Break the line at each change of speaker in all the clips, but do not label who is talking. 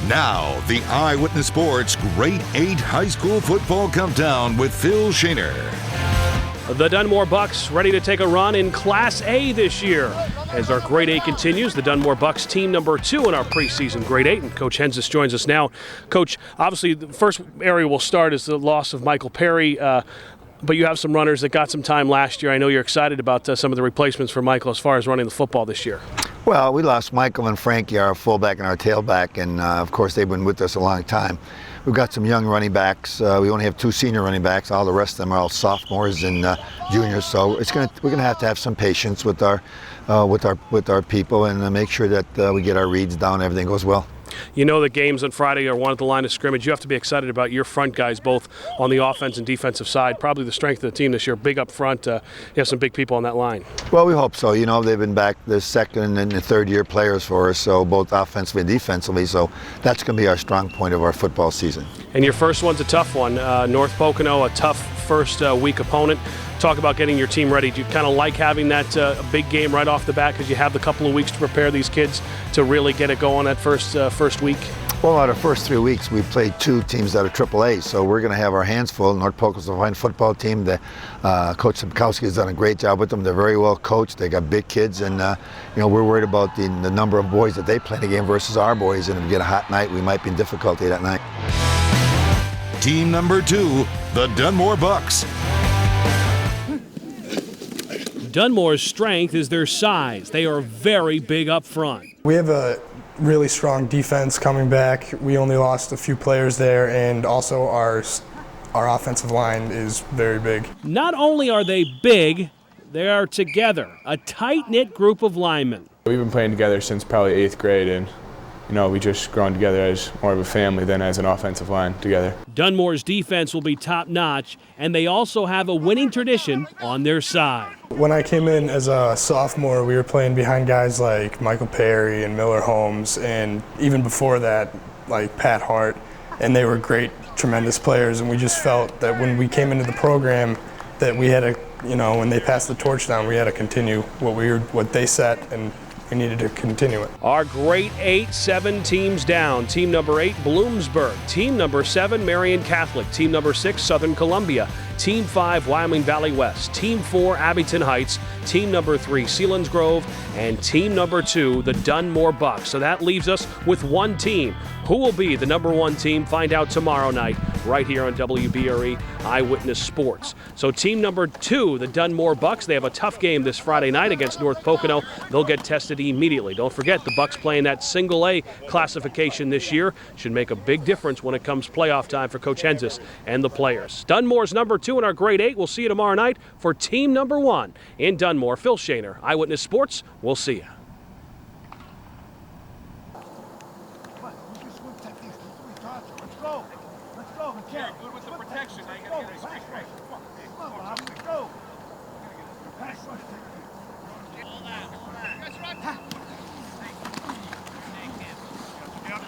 Now, the Eyewitness Sports Grade 8 High School Football Countdown with Phil Shaner.
The Dunmore Bucks ready to take a run in Class A this year. As our Grade 8 continues, the Dunmore Bucks team number 2 in our preseason Grade 8. And Coach Henzis joins us now. Coach, obviously the first area we'll start is the loss of Michael Perry. But you have some runners that got some time last year. I know you're excited about some of the replacements for Michael as far as running the football this year.
Well, we lost Michael and Frankie, our fullback and our tailback, and of course they've been with us a long time. We've got some young running backs. We only have 2 senior running backs. All the rest of them are all sophomores and juniors. So we're gonna have to have some patience with our people and make sure that we get our reads down. Everything goes well.
You know the games on Friday are one at the line of scrimmage. You have to be excited about your front guys, both on the offense and defensive side. Probably the strength of the team this year. Big up front. You have some big people on that line.
Well, we hope so. You know, they've been back the second and the third year players for us, so both offensively and defensively. So that's going to be our strong point of our football season.
And your first one's a tough one. North Pocono, a tough first week opponent. Talk about getting your team ready. Do you kind of like having that big game right off the bat because you have the couple of weeks to prepare these kids to really get it going that first week?
Well, out of the first 3 weeks, we played 2 teams out of AAA, so we're going to have our hands full. North Pocono's a fine football team. Coach Cavalcade has done a great job with them. They're very well coached. They got big kids, and you know, we're worried about the number of boys that they play in the game versus our boys. And if we get a hot night, we might be in difficulty that night.
Team number 2, the Dunmore Bucks.
Dunmore's strength is their size. They are very big up front.
We have a really strong defense coming back. We only lost a few players there, and also our offensive line is very big.
Not only are they big, they are together, a tight-knit group of linemen.
We've been playing together since probably 8th grade, and you know, we just grown together as more of a family than as an offensive line together.
Dunmore's defense will be top-notch, and they also have a winning tradition on their side.
When I came in as a sophomore, we were playing behind guys like Michael Perry and Miller Holmes, and even before that, like Pat Hart, and they were great, tremendous players, and we just felt that when we came into the program that we had to, you know, when they passed the torch down, we had to continue what they set, and we needed to continue it.
Our Grade 8, 7 teams down. Team number 8, Bloomsburg. Team number 7, Marion Catholic. Team number 6, Southern Columbia. Team 5, Wyoming Valley West. Team 4, Abington Heights. Team number 3, Selinsgrove. And team number 2, the Dunmore Bucks. So that leaves us with one team. Who will be the number 1 team? Find out tomorrow night right here on WBRE Eyewitness Sports. So team number 2, the Dunmore Bucks, they have a tough game this Friday night against North Pocono. They'll get tested immediately. Don't forget, the Bucks playing that single A classification this year should make a big difference when it comes playoff time for Coach Henzis and the players. Dunmore's number 2 in our Grade 8. We'll see you tomorrow night for team number 1 in Dunmore. Phil Shaner, Eyewitness Sports. We'll see you.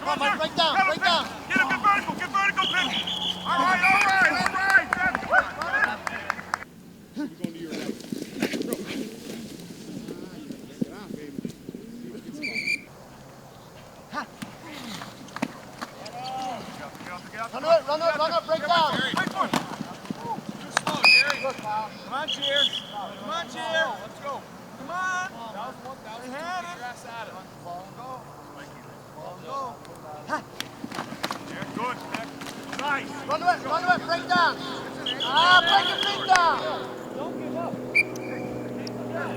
Come on, break down. Get him, get vertical, pick. All right. We're going to your right. Run up, break down. Too slow, Jerry. Come on, Cheer. Let's go. Come on. That was had it. Ball go. Yeah, good. Nice. Run away, break down. Break your feet down. Don't give up.
Yeah.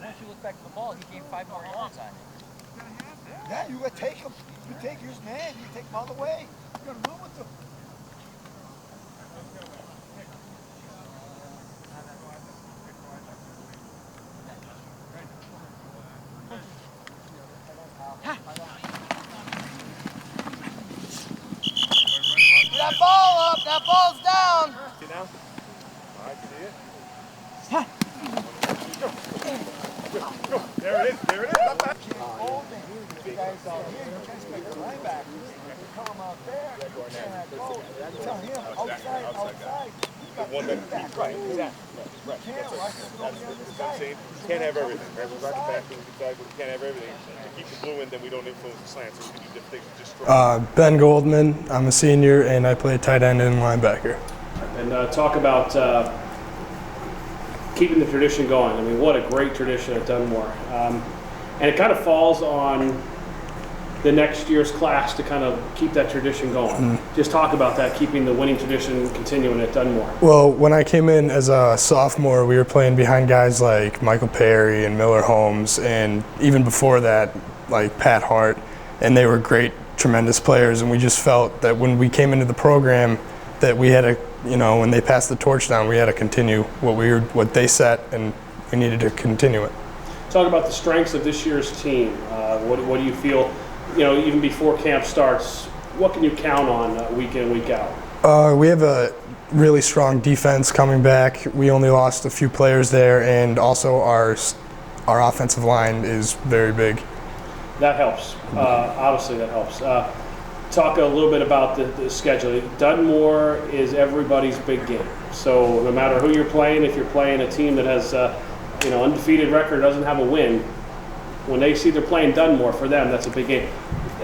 Once you look back at the ball, he gained 5 more yards on it.
Yeah, you gotta take him. You take his man. You take him all the way. You gotta run with him.
That ball up. That ball's down.
See now? All right, you see it? Go. There it is.
You guys out here, you can't expect the linebackers to come out there and go. Tell him outside.
one that right, exactly. Right. That's what I'm saying. You can't have everything. Right? We're right back to the side, but we can't have everything. To keep the blue in, then we don't influence the slant, so we can do different things. Just
Ben Goldman, I'm a senior, and I play tight end and linebacker.
And talk about keeping the tradition going. I mean, what a great tradition at Dunmore. And it kind of falls on the next year's class to kind of keep that tradition going. Just talk about that, keeping the winning tradition continuing at Dunmore.
Well, when I came in as a sophomore, we were playing behind guys like Michael Perry and Miller Holmes, and even before that, like Pat Hart, and they were great, tremendous players, and we just felt that when we came into the program that we had to, when they passed the torch down, we had to continue what they set, and we needed to continue it.
Talk about the strengths of this year's team. What do you feel, even before camp starts, what can you count on week in, week out?
We have a really strong defense coming back. We only lost a few players there, and also our offensive line is very big.
That helps. Obviously, that helps. Talk a little bit about the schedule. Dunmore is everybody's big game. So no matter who you're playing, if you're playing a team that has undefeated record, doesn't have a win, when they see they're playing Dunmore, for them, that's a big game.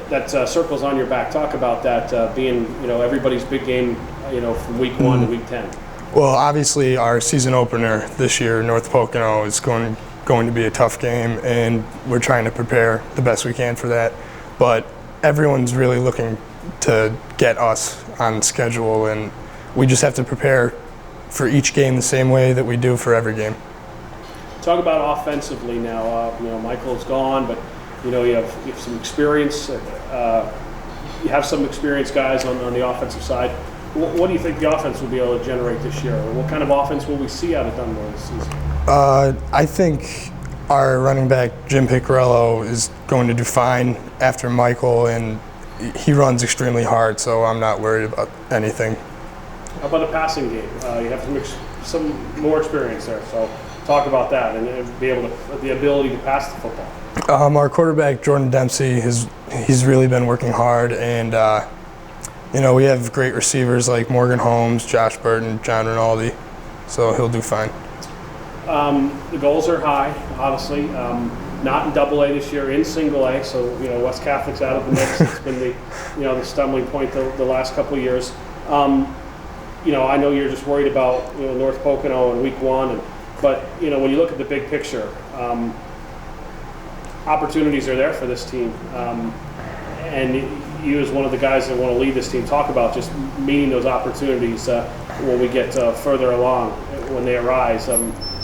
That circles on your back. Talk about that being everybody's big game, from week 1 to week 10.
Well, obviously our season opener this year, North Pocono, is going to be a tough game, and we're trying to prepare the best we can for that. But everyone's really looking to get us on schedule, and we just have to prepare for each game the same way that we do for every game.
Talk about offensively now. Michael's gone, but you have some experience. You have some experienced guys on the offensive side. What do you think the offense will be able to generate this year? What kind of offense will we see out of Dunmore this season?
I think our running back, Jim Piccarello, is going to do fine after Michael, and he runs extremely hard, so I'm not worried about anything.
How about the passing game? You have some more experience there, so talk about that and the ability to pass the football.
Our quarterback, Jordan Dempsey, he's really been working hard, and we have great receivers like Morgan Holmes, Josh Burton, John Rinaldi, so he'll do fine.
The goals are high, obviously. Not in Double A this year, in Single A. So West Catholic's out of the mix. It's been the stumbling point the last couple of years. I know you're just worried about North Pocono in week 1, but when you look at the big picture, opportunities are there for this team, and you as one of the guys that want to lead this team, talk about just meeting those opportunities when we get further along, when they arise.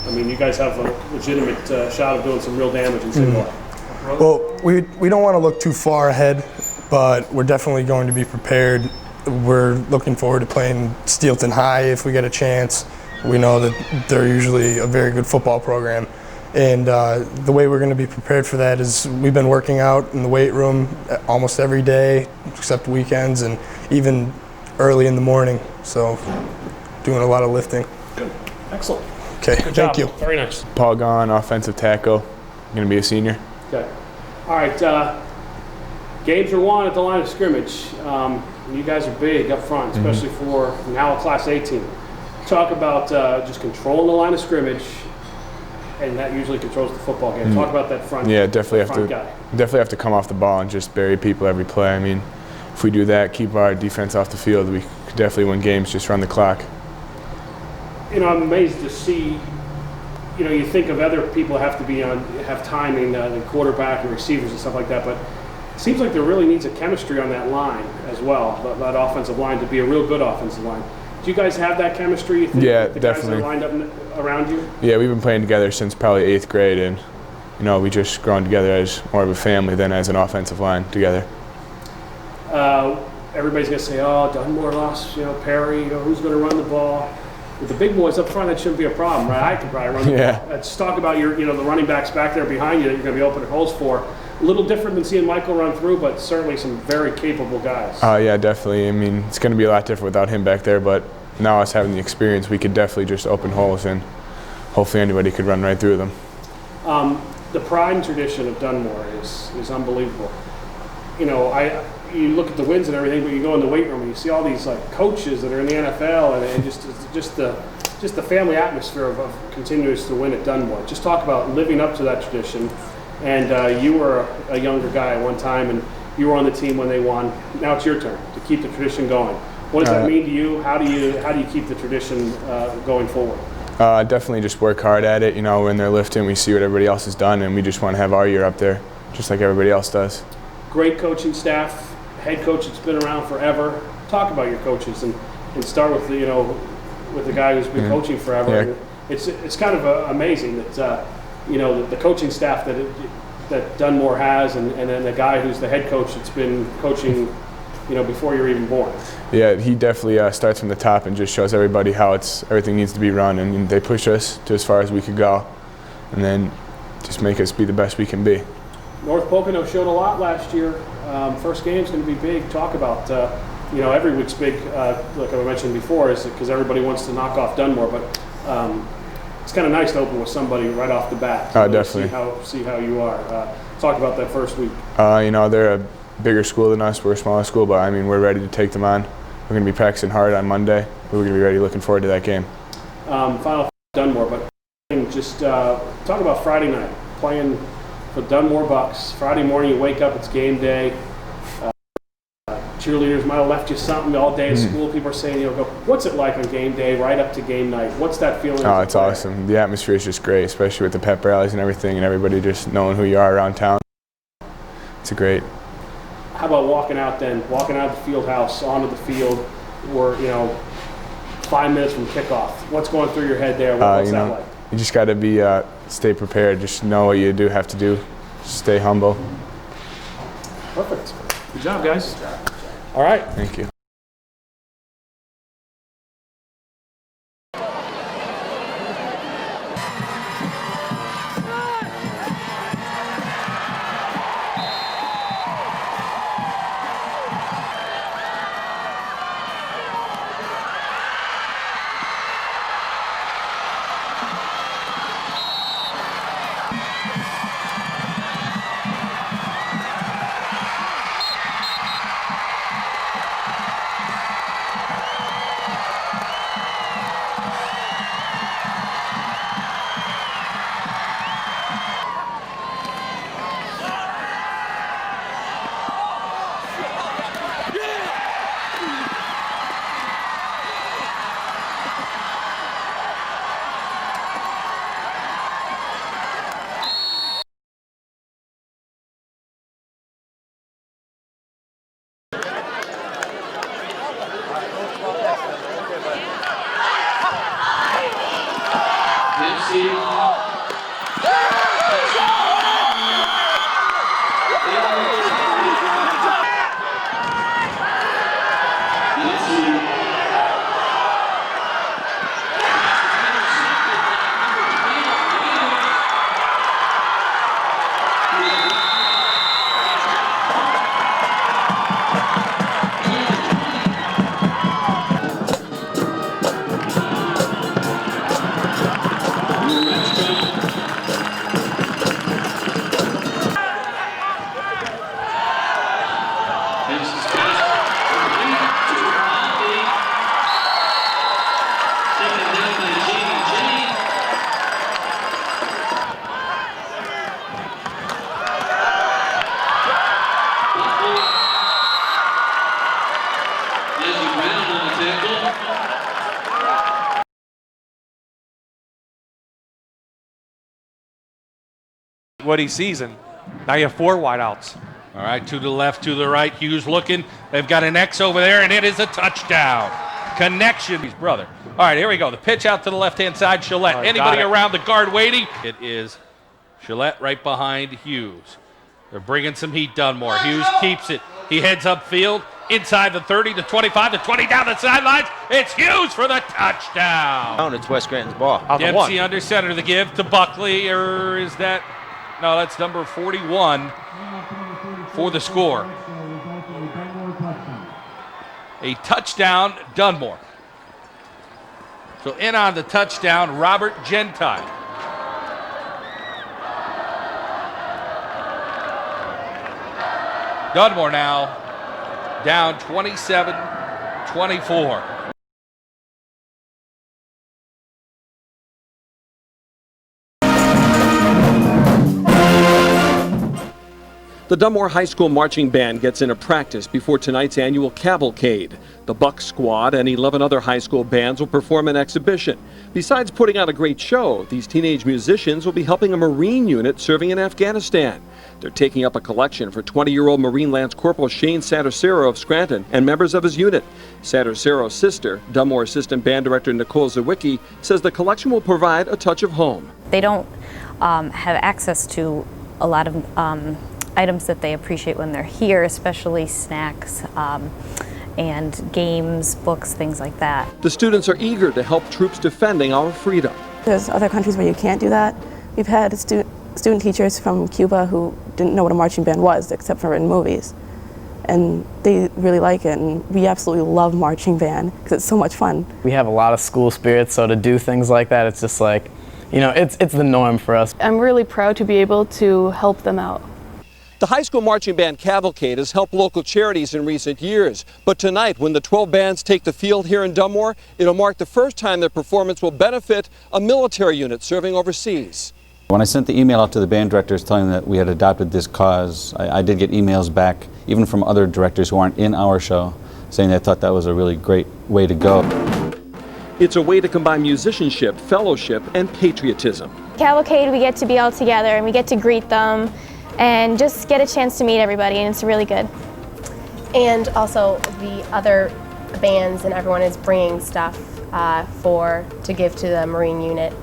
You guys have a legitimate shot of doing some real damage in Single A.
Well, we don't want to look too far ahead, but we're definitely going to be prepared. We're looking forward to playing Steelton High if we get a chance. We know that they're usually a very good football program. And the way we're going to be prepared for that is we've been working out in the weight room almost every day, except weekends and even early in the morning. So doing a lot of lifting.
Good. Excellent.
Okay,
Good
thank
job.
you.
Very nice.
Paul Gahn, offensive tackle, going to be a senior.
Okay. All right. Games are won at the line of scrimmage. You guys are big up front, especially for now a Class A team. Talk about just controlling the line of scrimmage, and that usually controls the football game. Talk about that front.
Yeah, definitely
guy.
have to come off the ball and just bury people every play. If we do that, keep our defense off the field, we could definitely win games. Just run the clock.
I'm amazed to see. You think of other people have timing, the quarterback and receivers and stuff like that, but it seems like there really needs a chemistry on that line as well, that offensive line, to be a real good offensive line. Do you guys have that chemistry? You think,
yeah,
the
definitely.
Guys that are lined up around you? Yeah,
we've been playing together since probably 8th grade, and we just grown together as more of a family than as an offensive line together.
Everybody's gonna say, "Oh, Dunmore lost, Perry. Who's gonna run the ball?" With the big boys up front, that shouldn't be a problem, right? I could probably run the ball. Let's talk about the running backs back there behind you that you're going to be opening holes for. A little different than seeing Michael run through, but certainly some very capable guys.
Yeah, definitely. It's going to be a lot different without him back there, but now us having the experience, we could definitely just open holes, and hopefully anybody could run right through them.
The pride and tradition of Dunmore is unbelievable. you look at the wins and everything, but you go in the weight room and you see all these like coaches that are in the NFL, and just the family atmosphere of continues to win at Dunmore. Just talk about living up to that tradition. And you were a younger guy at one time, and you were on the team when they won. Now it's your turn to keep the tradition going. What does that mean to you? How do you keep the tradition going forward?
Definitely just work hard at it. You know, when they're lifting, we see what everybody else has done, and we just want to have our year up there, just like everybody else does. Great
coaching staff, head coach that's been around forever. Talk about your coaches and start with the guy who's been coaching forever.
Yeah.
It's kind of amazing that the coaching staff that Dunmore has, and then the guy who's the head coach that's been coaching before you're even born.
Yeah, he definitely starts from the top and just shows everybody how everything needs to be run, and they push us to as far as we could go, and then just make us be the best we can be.
North Pocono showed a lot last year. First game's going to be big. Talk about every week's big, like I mentioned before, is because everybody wants to knock off Dunmore, but it's kind of nice to open with somebody right off the bat.
Oh, definitely.
See how you are. Talk about that first week.
They're a bigger school than us. We're a smaller school, but I mean, we're ready to take them on. We're going to be practicing hard on Monday. We're going to be ready, looking forward to that game.
Final Dunmore, but just talk about Friday night, playing for Dunmore Bucks. Friday morning, you wake up, it's game day. Cheerleaders might have left you something all day at school. People are saying, what's it like on game day, right up to game night? What's that feeling?
Oh, it's awesome. The atmosphere is just great, especially with the pep rallies and everything, and everybody just knowing who you are around town. It's great.
How about walking out the field house, onto the field, or 5 minutes from kickoff? What's going through your head there? What's that like?
You just got to stay prepared. Just know what you have to do. Just stay humble.
Perfect. Good job, guys. All right.
Thank you.
What he sees, and now you have 4 wideouts.
All right, to the left, to the right. Hughes looking. They've got an X over there, and it is a touchdown. Connection, his brother. All right, here we go. The pitch out to the left-hand side, Gillette. Anybody around the guard waiting? It is Gillette right behind Hughes. They're bringing some heat, Dunmore. Hughes keeps it. He heads upfield, inside the 30, the 25, the 20, down the sidelines. It's Hughes for the touchdown.
It's West Scranton's ball.
Dempsey under center, the give to Buckley, or is that... No, that's number 41 for the score. A touchdown, Dunmore. So in on the touchdown, Robert Gentile. Dunmore now down 27-24.
The Dunmore High School Marching Band gets into practice before tonight's annual Cavalcade. The Buck Squad and 11 other high school bands will perform an exhibition. Besides putting on a great show, these teenage musicians will be helping a Marine unit serving in Afghanistan. They're taking up a collection for 20-year-old Marine Lance Corporal Shane Sattercero of Scranton and members of his unit. Sattercero's sister, Dunmore Assistant Band Director Nicole Zawicki, says the collection will provide a touch of home.
They don't have access to a lot of items that they appreciate when they're here, especially snacks and games, books, things like that.
The students are eager to help troops defending our freedom.
There's other countries where you can't do that. We've had student teachers from Cuba who didn't know what a marching band was except for in movies. And they really like it, and we absolutely love marching band because it's so much fun.
We have a lot of school spirit, so to do things like that, it's just like, you know, it's the norm for us.
I'm really proud to be able to help them out.
The high school marching band Cavalcade has helped local charities in recent years, but tonight, when the 12 bands take the field here in Dunmore, it'll mark the first time their performance will benefit a military unit serving overseas.
When I sent the email out to the band directors telling them that we had adopted this cause, I did get emails back, even from other directors who aren't in our show, saying they thought that was a really great way to go.
It's a way to combine musicianship, fellowship, and patriotism.
Cavalcade, we get to be all together and we get to greet them and just get a chance to meet everybody, and it's really good.
And also the other bands and everyone is bringing stuff to give to the Marine unit.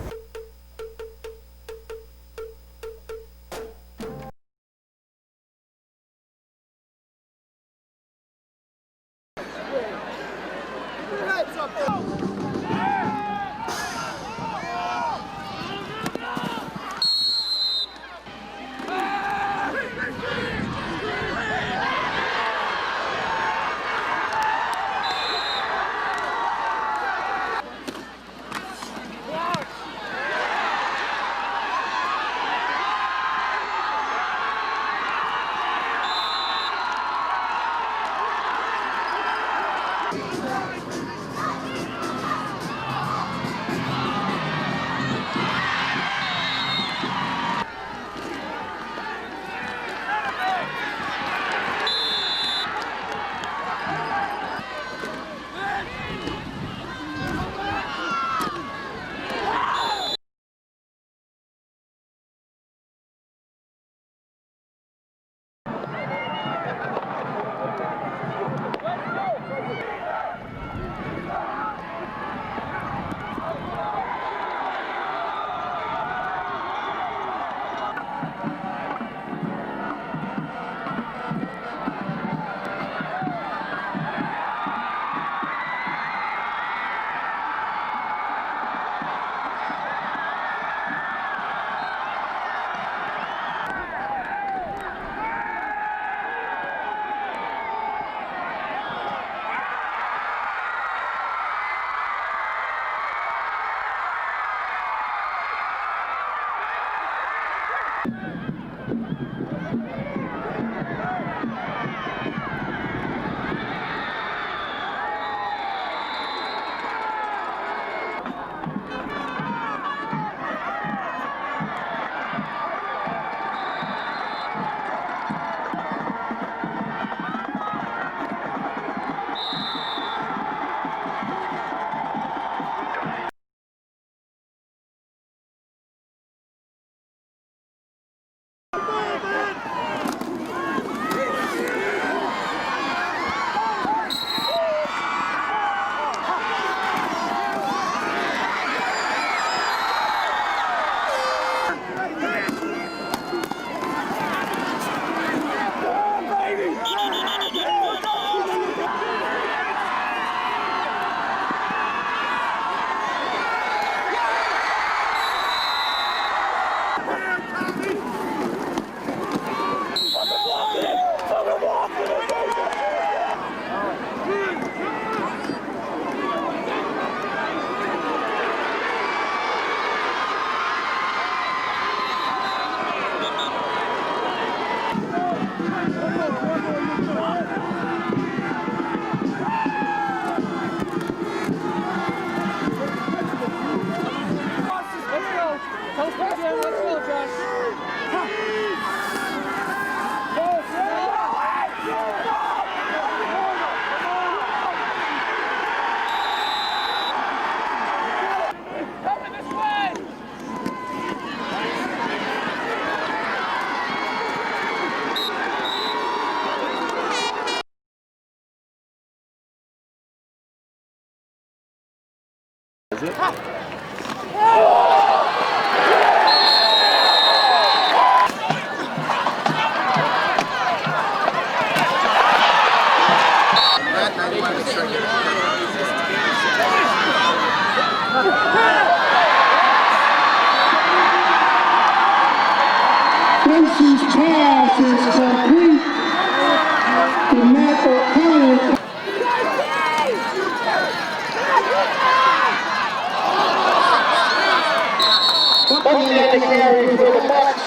Casey's pass is complete to Matt Pocono. On the carry for the Bucks.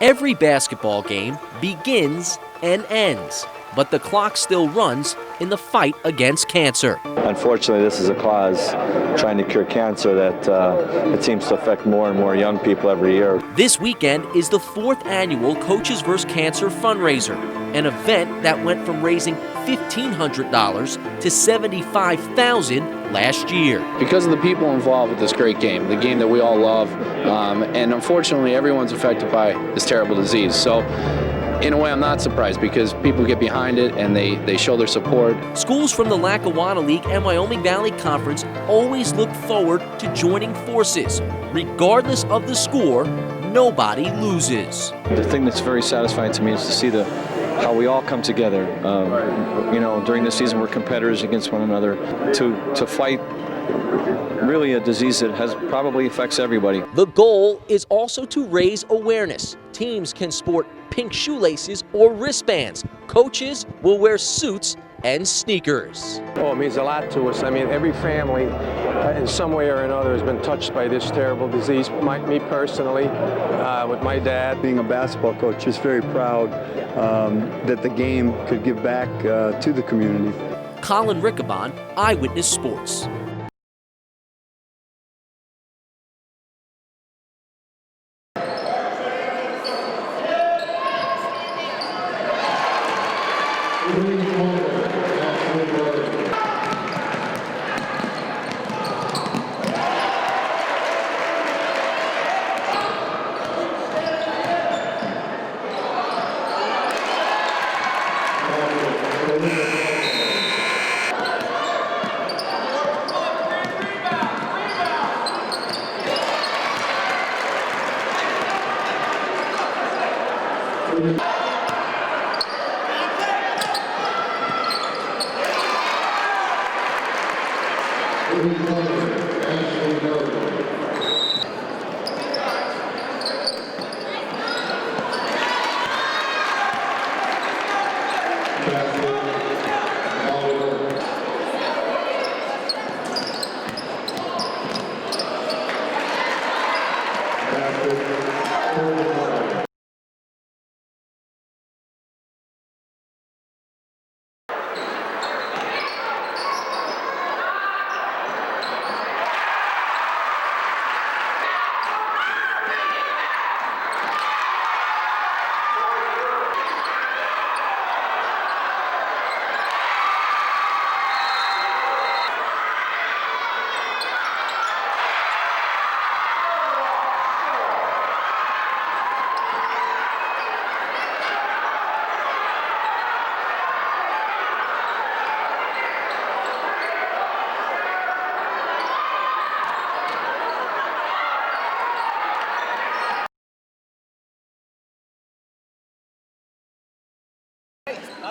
Every basketball game begins and ends, but the clock still runs in the fight against cancer.
Unfortunately, this is a cause trying to cure cancer that it seems to affect more and more young people every year.
This weekend is the 4th annual Coaches vs. Cancer fundraiser, an event that went from raising $1,500 to $75,000 last year.
Because of the people involved with this great game, the game that we all love, and unfortunately everyone's affected by this terrible disease. So in a way, I'm not surprised because people get behind it and they show their support.
Schools from the Lackawanna League and Wyoming Valley Conference always look forward to joining forces. Regardless of the score, nobody loses.
The thing that's very satisfying to me is to see how we all come together. You know, during the season, we're competitors against one another to fight really a disease that probably affects everybody.
The goal is also to raise awareness. Teams can sport pink shoelaces or wristbands. Coaches will wear suits and sneakers.
Oh, it means a lot to us. I mean, every family in some way or another has been touched by this terrible disease. Me personally, with my dad.
Being a basketball coach, just very proud that the game could give back to the community.
Colin Riccabon, Eyewitness Sports.
Not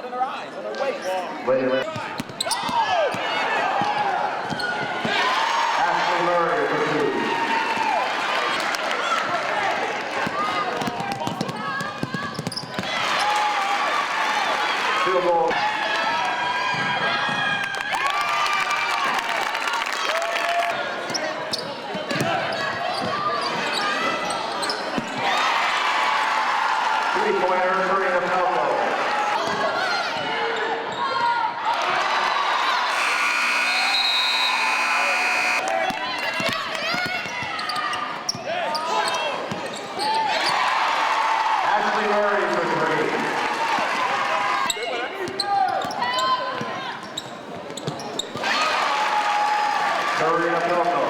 in their eyes, on their waist.
Field goal. Three-pointer for Pocono. Ashley Murray for three. Curry and Pocono.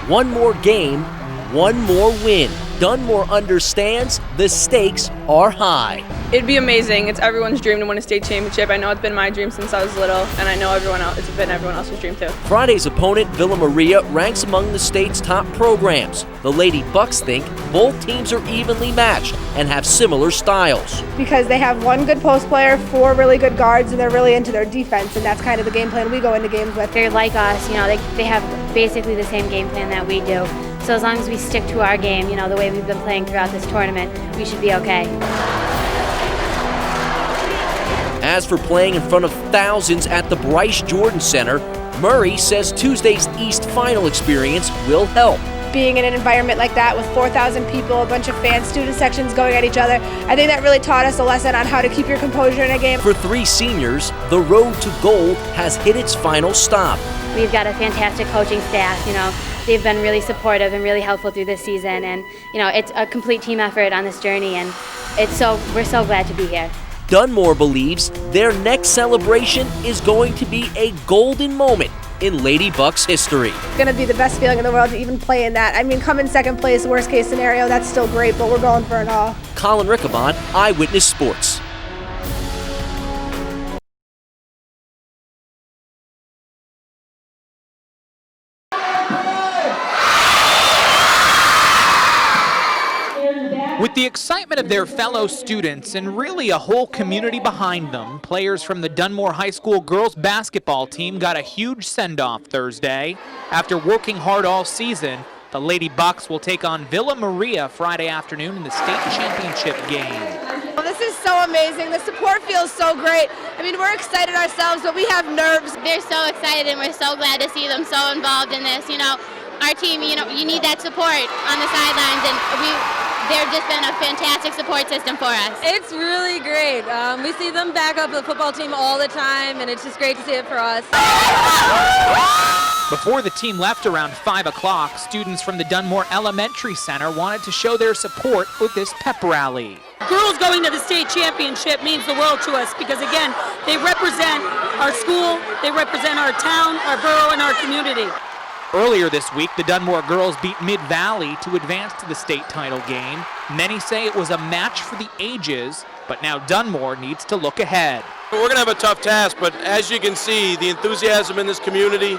One more game, one more win. Dunmore understands the stakes are high.
It'd be amazing. It's everyone's dream to win a state championship. I know it's been my dream since I was little, and I know it's been everyone else's dream too.
Friday's opponent, Villa Maria, ranks among the state's top programs. The Lady Bucks think both teams are evenly matched and have similar styles.
Because they have one good post player, 4 really good guards, and they're really into their defense, and that's kind of the game plan we go into games with.
They're like us, they have basically the same game plan that we do. So as long as we stick to our game, the way we've been playing throughout this tournament, we should be okay.
As for playing in front of thousands at the Bryce Jordan Center, Murray says Tuesday's East Final experience will help.
Being in an environment like that with 4,000 people, a bunch of fans, student sections going at each other, I think that really taught us a lesson on how to keep your composure in a game.
For 3 seniors, the road to gold has hit its final stop.
We've got a fantastic coaching staff, They've been really supportive and really helpful through this season, and it's a complete team effort on this journey, and we're so glad to be here.
Dunmore believes their next celebration is going to be a golden moment in Lady Bucks history.
It's going to be the best feeling in the world to even play in that. I mean, come in second place, worst case scenario, that's still great, but we're going for it all.
Colin Riccabon, Eyewitness Sports.
With the excitement of their fellow students and really a whole community behind them, players from the Dunmore High School girls basketball team got a huge send-off Thursday. After working hard all season, the Lady Bucks will take on Villa Maria Friday afternoon in the state championship game.
Well, this is so amazing. The support feels so great. I mean, we're excited ourselves, but we have nerves.
They're so excited, and we're so glad to see them so involved in this. Our team, you need that support on the sidelines, and they've just been a fantastic support system for us.
It's really great. We see them back up the football team all the time, and it's just great to see it for us.
Before the team left around 5 o'clock, students from the Dunmore Elementary Center wanted to show their support with this pep rally.
Girls going to the state championship means the world to us because, again, they represent our school, they represent our town, our borough, and our community.
Earlier this week, the Dunmore girls beat Mid-Valley to advance to the state title game. Many say it was a match for the ages, but now Dunmore needs to look ahead.
We're going to have a tough task, but as you can see, the enthusiasm in this community,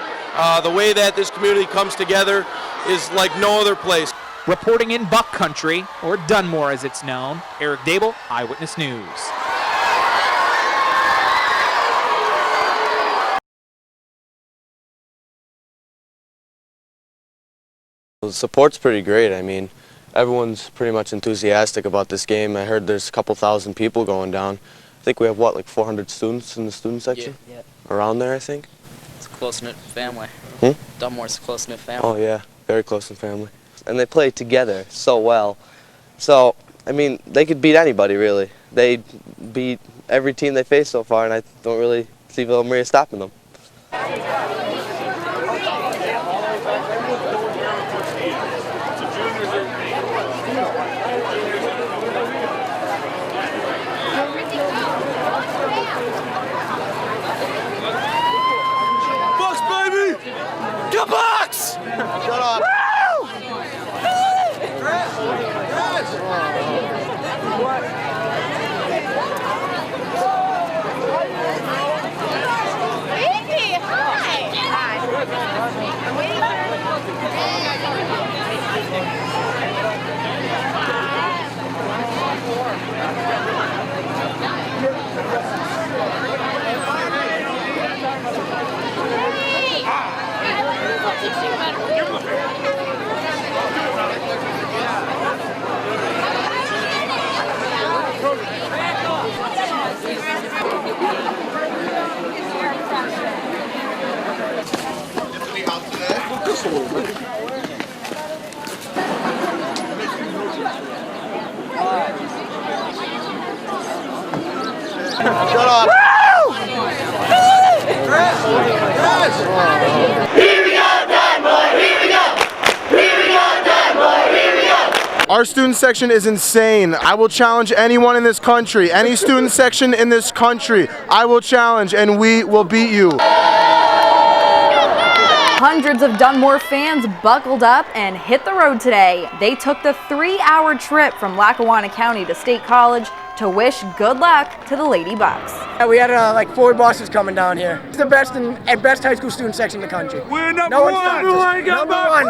the way that this community comes together is like no other place.
Reporting in Buck Country, or Dunmore as it's known, Eric Dable, Eyewitness News.
The support's pretty great. I mean, everyone's pretty much enthusiastic about this game. I heard there's a couple thousand people going down. I think we have, what, like 400 students in the student section?
Yeah.
Around there, I think.
It's a close-knit family. Dunmore's a close-knit family.
Oh, yeah. Very close-knit family. And they play together so well. So, I mean, they could beat anybody, really. They beat every team they faced so far, and I don't really see Villa Maria stopping them.
The Bucks! Shut up. Woo! Shut up. Here we go, Dunmore! Here we go! Here we go, Dunmore! Here we go!
Our student section is insane. I will challenge anyone in this country, any student section in this country, I will challenge and we will beat you.
Hundreds of Dunmore fans buckled up and hit the road today. They took the 3-hour trip from Lackawanna County to State College to wish good luck to the Lady Bucks.
We had like 4 buses coming down here. It's the best high school student section in the country.
We're number one.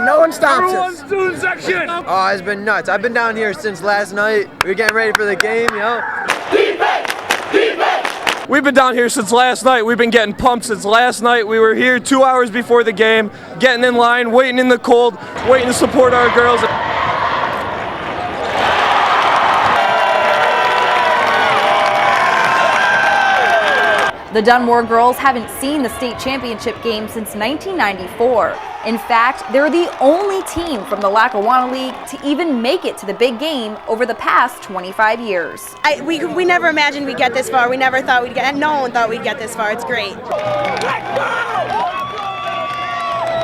No one stops us.
Student section.
Oh, it's been nuts. I've been down here since last night. We're getting ready for the game, you know.
We've been down here since last night. We've been getting pumped since last night. We were here 2 hours before the game, getting in line, waiting in the cold, waiting to support our girls.
The Dunmore girls haven't seen the state championship game since 1994. In fact, they're the only team from the Lackawanna League to even make it to the big game over the past 25 years.
We never imagined we'd get this far. We never thought we'd get, and no one thought we'd get this far. It's great.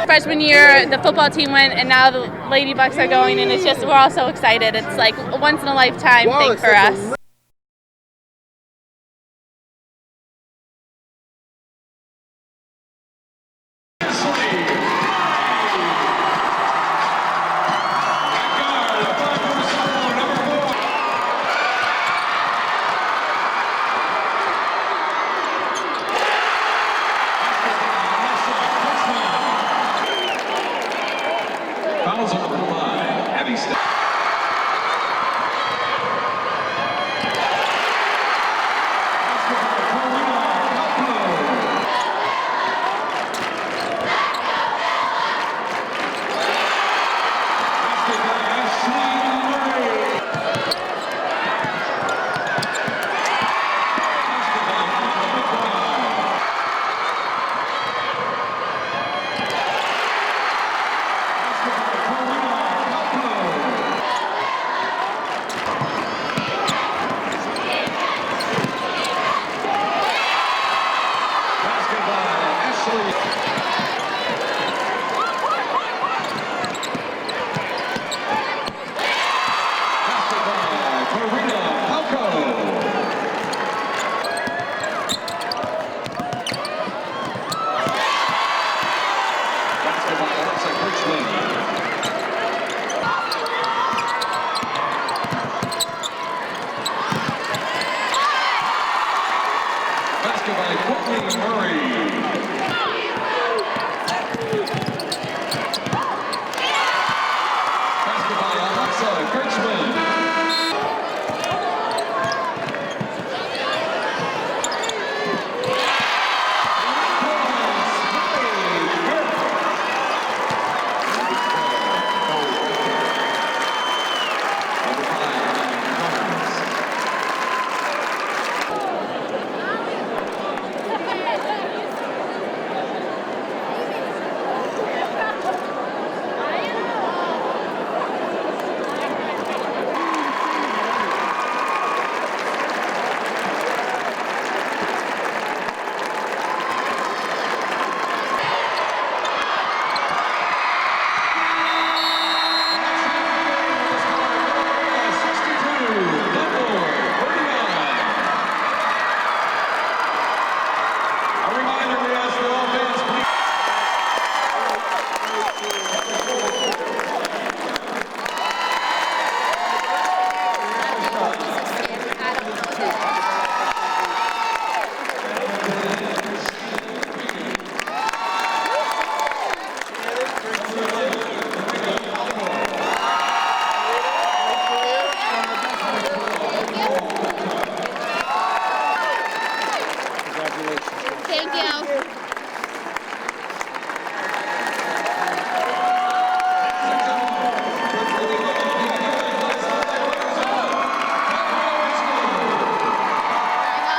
Freshman year, the football team went, and now the Lady Bucks are going, and it's just, we're all so excited. It's like a once-in-a-lifetime thing for us.
Fouls on the line. Heavy step.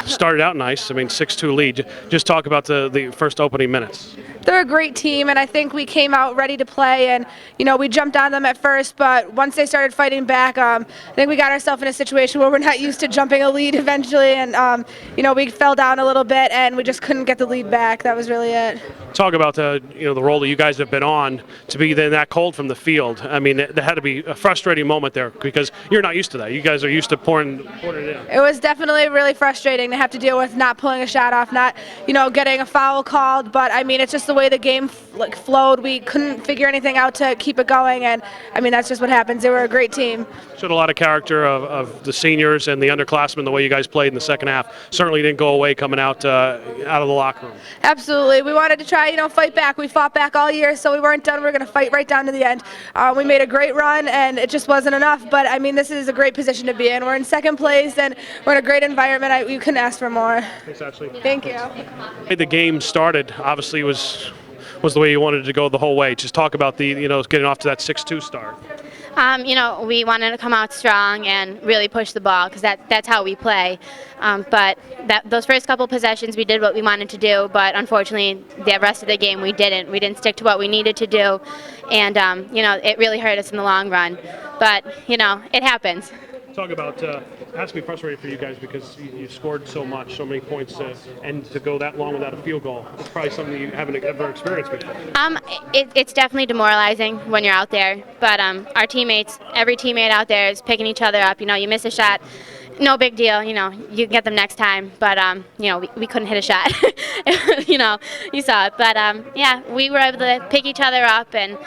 Started out nice. I mean, 6-2 lead. Just talk about the first opening minutes.
They're a great team, and I think we came out ready to play, and we jumped on them at first, but once they started fighting back, I think we got ourselves in a situation where we're not used to jumping a lead eventually, and we fell down a little bit, and we just couldn't get the lead back. That was really it.
Talk about the role that you guys have been on to be that cold from the field. I mean, there had to be a frustrating moment there because you're not used to that. You guys are used to pouring it in.
It was definitely really frustrating to have to deal with not pulling a shot off, not getting a foul called, but I mean, it's just the the way the game flowed. We couldn't figure anything out to keep it going, and I mean that's just what happens. They were a great team.
Showed a lot of character of the seniors and the underclassmen, the way you guys played in the second half. Certainly didn't go away coming out of the locker room.
Absolutely. We wanted to try, fight back. We fought back all year, so we weren't done. We were going to fight right down to the end. We made a great run, and it just wasn't enough. But, I mean, this is a great position to be in. We're in second place, and we're in a great environment. You couldn't ask for more.
Thanks, Ashley.
Thank you.
The game started, obviously, was the way you wanted it to go the whole way. Just talk about the, getting off to that 6-2 start.
We wanted to come out strong and really push the ball because that's how we play. But those first couple possessions, we did what we wanted to do. But unfortunately, the rest of the game, we didn't. We didn't stick to what we needed to do, and it really hurt us in the long run. But it happens.
Talk about it has to be frustrating for you guys because you scored so many points, and to go that long without a field goal, it's probably something you haven't ever experienced before.
It's definitely demoralizing when you're out there, but our teammates, every teammate out there is picking each other up. You miss a shot, no big deal. You get them next time, but we couldn't hit a shot. You saw it, but yeah, we were able to pick each other up, and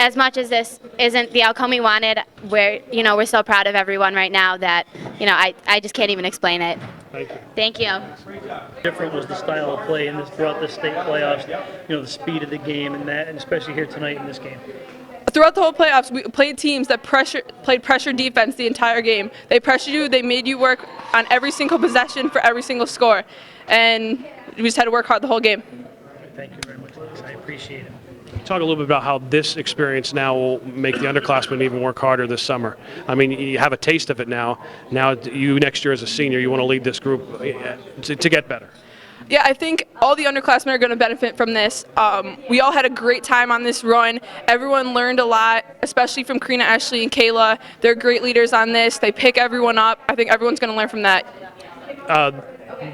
as much as this isn't the outcome we wanted, we're so proud of everyone right now that I just can't even explain it.
Thank you.
Thank you.
Different was the style of play throughout the state playoffs. The speed of the game and especially here tonight in this game.
Throughout the whole playoffs, we played teams that played pressure defense the entire game. They pressured you. They made you work on every single possession for every single score, and we just had to work hard the whole game.
Thank you very much, Alex. I appreciate it.
Talk a little bit about how this experience now will make the underclassmen even work harder this summer. I mean, you have a taste of it now. Now you next year as a senior, you want to lead this group to get better.
Yeah, I think all the underclassmen are going to benefit from this. We all had a great time on this run. Everyone learned a lot, especially from Karina, Ashley, and Kayla. They're great leaders on this. They pick everyone up. I think everyone's going to learn from that.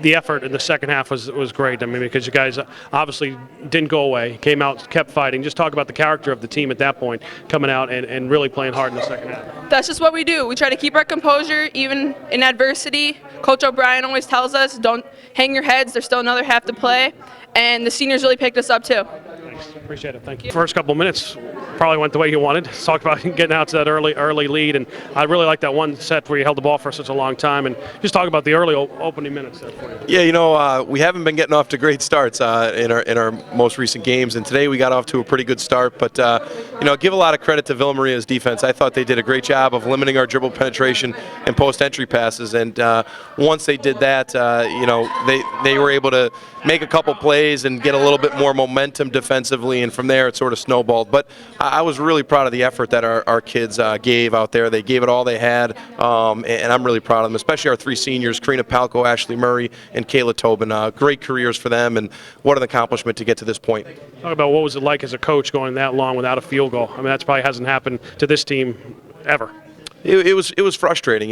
The effort in the second half was great. I mean, because you guys obviously didn't go away, came out, kept fighting. Just talk about the character of the team at that point, coming out and really playing hard in the second half.
That's just what we do. We try to keep our composure even in adversity. Coach O'Brien always tells us, don't hang your heads. There's still another half to play. And the seniors really picked us up too.
Thanks. Appreciate it. Thank you. First couple minutes probably went the way you wanted. Let's talk about getting out to that early lead. And I really like that one set where you held the ball for such a long time. And just talk about the early opening minutes there for you.
Yeah, we haven't been getting off to great starts in our most recent games. And today we got off to a pretty good start. But, give a lot of credit to Villa Maria's defense. I thought they did a great job of limiting our dribble penetration and post-entry passes. And once they did that, they were able to make a couple plays and get a little bit more momentum defensively, and from there it sort of snowballed. But I was really proud of the effort that our kids gave out there. They gave it all they had, and I'm really proud of them, especially our three seniors, Karina Palco, Ashley Murray, and Kayla Tobin. Great careers for them, and what an accomplishment to get to this point.
Talk about what was it like as a coach going that long without a field goal. I mean, that probably hasn't happened to this team ever.
It was frustrating,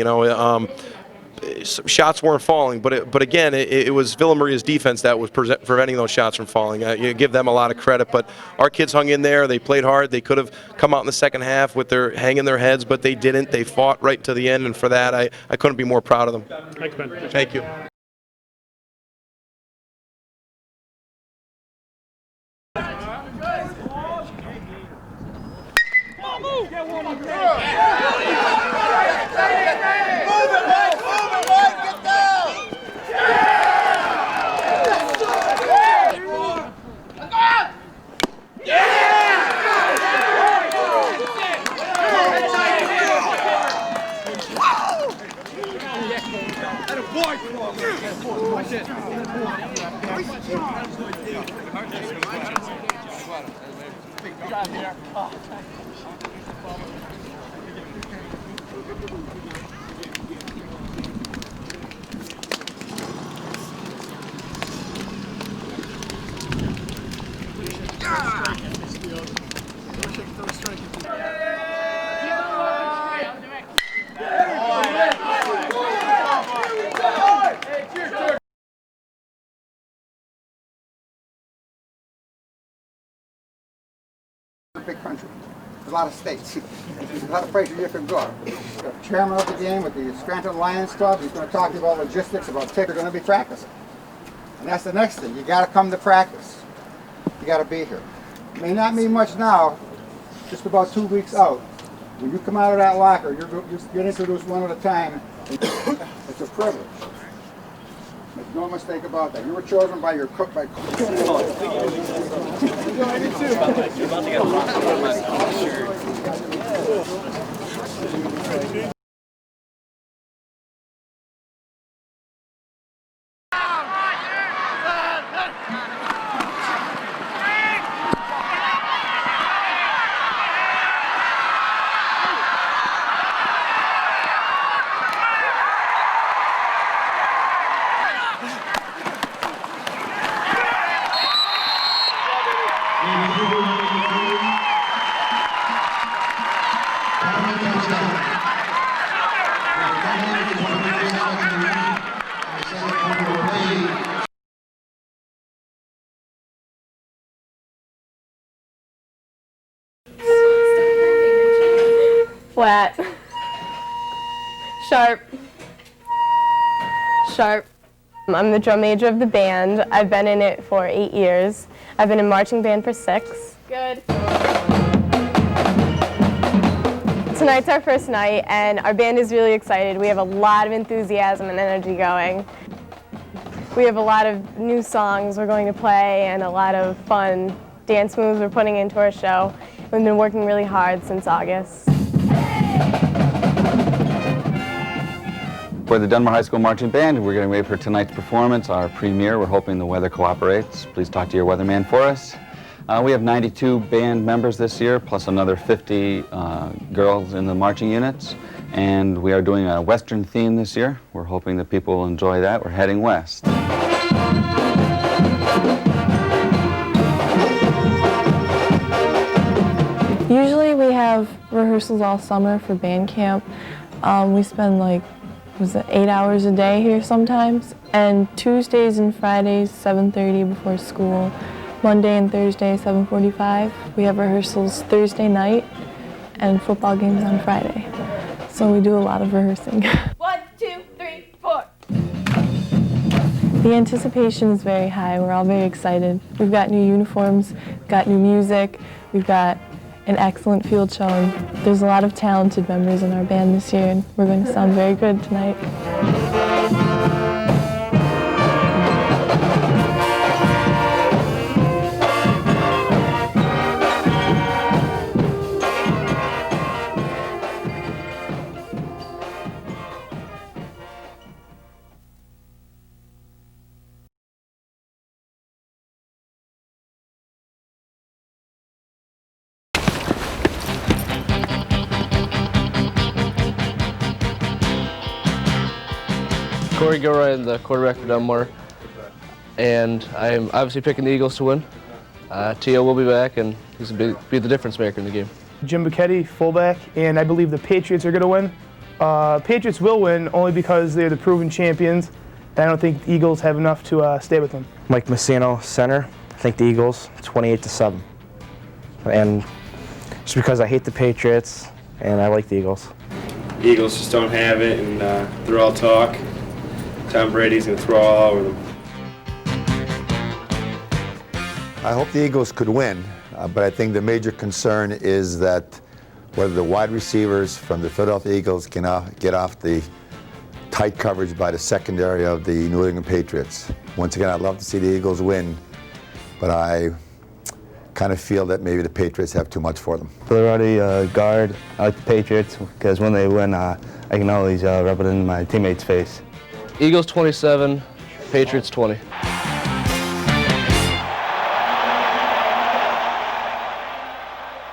Some shots weren't falling, but again, it was Villa Maria's defense that was preventing those shots from falling. You give them a lot of credit, but our kids hung in there. They played hard. They could have come out in the second half with their hanging their heads, but they didn't. They fought right to the end, and for that, I couldn't be more proud of them.
Thanks, Ben.
Thank you.
Big country. There's a lot of states. There's a lot of places you can go. The chairman of the game with the Scranton Lions Club, he's going to talk to you about logistics, about tickets. You're going to be practicing. And that's the next thing. You got to come to practice. You got to be here. It may not mean much now, just about 2 weeks out. When you come out of that locker, you get introduced one at a time. It's a privilege. Make no mistake about that. You were chosen by your cook.
Flat. Sharp. Sharp. I'm the drum major of the band. I've been in it for 8 years. I've been in marching band for 6. Good. Tonight's our first night and our band is really excited. We have a lot of enthusiasm and energy going. We have a lot of new songs we're going to play and a lot of fun dance moves we're putting into our show. We've been working really hard since August.
For the Dunmore High School Marching Band, we're getting ready for tonight's performance, our premiere. We're hoping the weather cooperates. Please talk to your weatherman for us. We have 92 band members this year, plus another 50 girls in the marching units. And we are doing a Western theme this year. We're hoping that people will enjoy that. We're heading west.
Usually we have rehearsals all summer for band camp. We spend like 8 hours a day here sometimes, and Tuesdays and Fridays 7:30 before school, Monday and Thursday 7:45. We have rehearsals Thursday night and football games on Friday, so we do a lot of rehearsing. 1, 2, 3, 4. The anticipation is very high. We're all very excited. We've got new uniforms, we've got new music, we've got an excellent field show, and there's a lot of talented members in our band this year, and we're going to sound very good tonight.
Corey Gilroy, I'm the quarterback for Dunmore, and I'm obviously picking the Eagles to win. T.O. will be back, and he's going to be the difference maker in the game.
Jim Buchetti, fullback, and I believe the Patriots are going to win. Patriots will win only because they're the proven champions. I don't think the Eagles have enough to stay with them.
Mike Messino, center. I think the Eagles, 28-7. And just because I hate the Patriots, and I like the Eagles.
The Eagles just don't have it, and they're all talk. Tom Brady's going to throw all over them.
I hope the Eagles could win, but I think the major concern is that whether the wide receivers from the Philadelphia Eagles can get off the tight coverage by the secondary of the New England Patriots. Once again, I'd love to see the Eagles win, but I kind of feel that maybe the Patriots have too much for them.
They're already guard. I like the Patriots because when they win, I can always rub it in my teammates' face.
Eagles 27, Patriots 20.